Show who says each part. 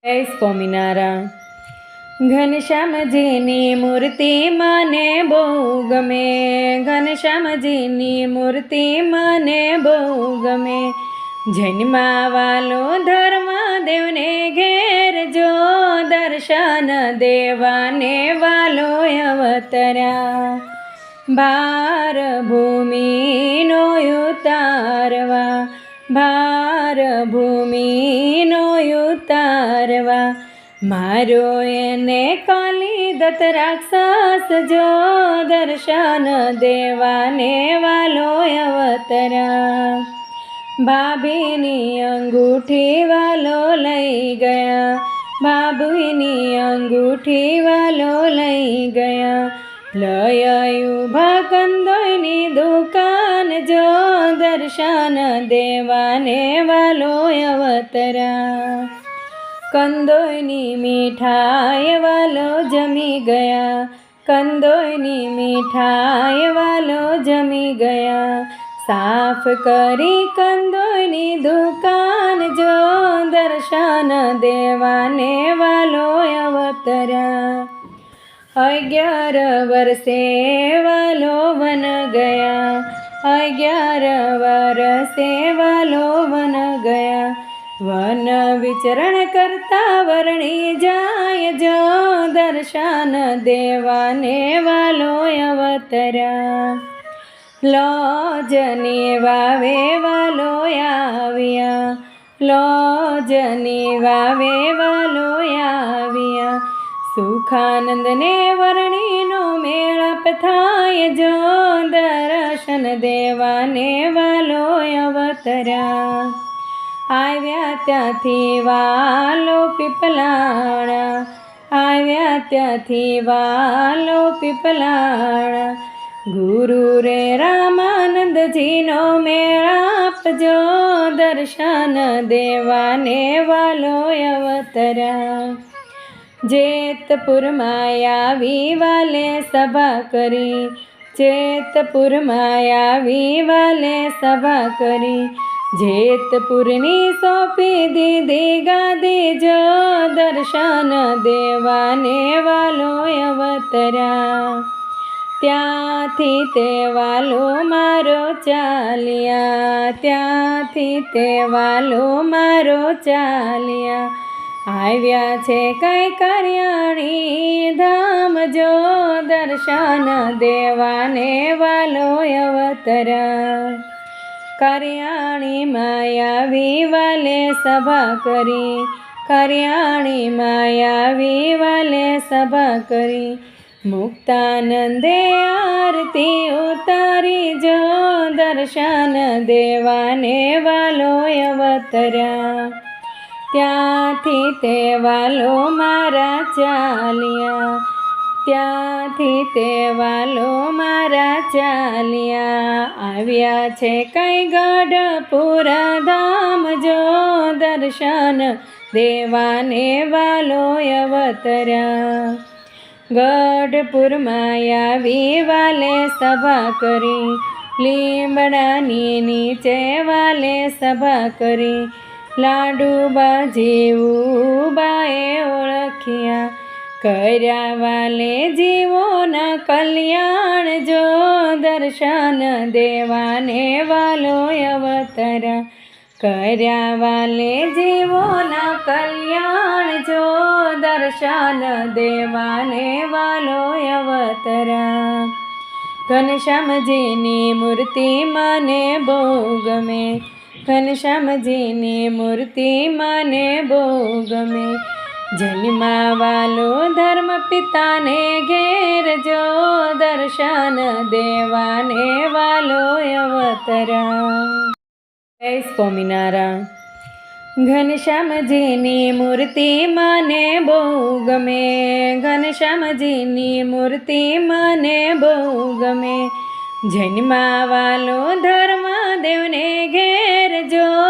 Speaker 1: જય સ્વામિનારાયણ. ઘનશ્યામજીની મૂર્તિ મને બહુ ગમે, ઘનશ્યામજીની મૂર્તિ મને બહુ ગમે. જન્માવાલો ધર્મદેવને ઘેર જો, દર્શન દેવાને વાલો અવતર્યા. ભાર ભૂમિનો ઉતારવા, ભાર ભૂમિનો ઉતારવા, મારો એને કાલિદત્ત રાક્ષસ જો, દર્શન દેવાને વાલો અવતર્યા. ભાભીની અંગૂઠી વાલો લઈ ગયા, ભાભીની અંગૂઠી વાલો લઈ ગયા. લઈ ઉભા કંદોઈની દુકાન જો, દર્શન દેવાને વાલો અવતર્યા. કંદોઈની મીઠાઈ વાલો જમી ગયા, કંદોઈની મીઠાઈ વાલો જમી ગયા. સાફ કરી કંદોઈની દુકાન જો, દર્શન દેવાને વાલો અવતર્યા. 11 વર્ષે વાલો વન ગયા, 11 વર્ષે વાલો વન ગયા. વન વિચરણ કરતા વર્ણી જાય જો, દર્શન દેવાને વાલો અવતર્યા. લોજની વાવે વાલો આવ્યા, લોજની વાવે વાલો આવ્યા. સુખાનંદને વર્ણીનો મેળાપ થાય જો, દર્શન દેવાને વાલો અવતર્યા. આવ્યા ત્યાંથી વાલો પીપલાણા, આવ્યા ત્યાંથી વાલો પીપલાણા. ગુરુ રે રામાનંદજીનો મેળાપ જો, દર્શન દેવાને વાલો અવતર્યા. જેતપુરમાં આવી વાલે સભા કરી, જેતપુરમાં આવી વાલે સભા કરી. જેતપુરની સોંપી દીધી ગાદી જો, દર્શન દેવાને વાલો અવતર્યા. ત્યાંથી તે વાલો મારો ચાલ્યા, ત્યાંથી તે વાલો મારો ચાલ્યા. આવ્યા છે કઈ કરિયાણી ધામ જો, દર્શન દેવાને વાલો અવતર્યા. કરિયાણીમાં આવી વાલે સભા કરી, કરિયાણીમાં આવી વાલે સભા કરી. મુક્તાનંદે આરતી ઉતારી જો, દર્શન દેવાને વાલો અવતર્યા. ત્યાંથી તે વાલો મારા ચાલ્યા, ત્યાંથી તે વાલો મારા ચાલ્યા. આવ્યા છે કઈ ગઢપુર ધામ જો, દર્શન દેવાને વાલો અવતર્યા. ગઢપુરમાં આવી વાલે સભા કરી, લીમડાની નીચે વાલે સભા કરી. લાડુબા જેવું બાએ ઓળખ્યા, કર્યા વાલે જીવોના કલ્યાણ જો, દર્શન દેવાને વાલો અવતર્યા. કર્યા વાલે જીવોના કલ્યાણ જો, દર્શન દેવાને વાલો અવતર્યા. ઘનશ્યામજીની મૂર્તિ મને બહુ ગમે, ઘનશ્યામજીની મૂર્તિ મને બહુ ગમે. જન્માવાલો ધર્મ પિતાને ઘેર જો, દર્શન દેવાને વાલો અવતર્યા. જય સ્વામિનારાયણ. ઘનશ્યામજીની મૂર્તિ મને બહુ ગમે, ઘનશ્યામજીની મૂર્તિ મને બહુ ગમે. જન્માવાલો ધર્મદેવને ઘેર જો.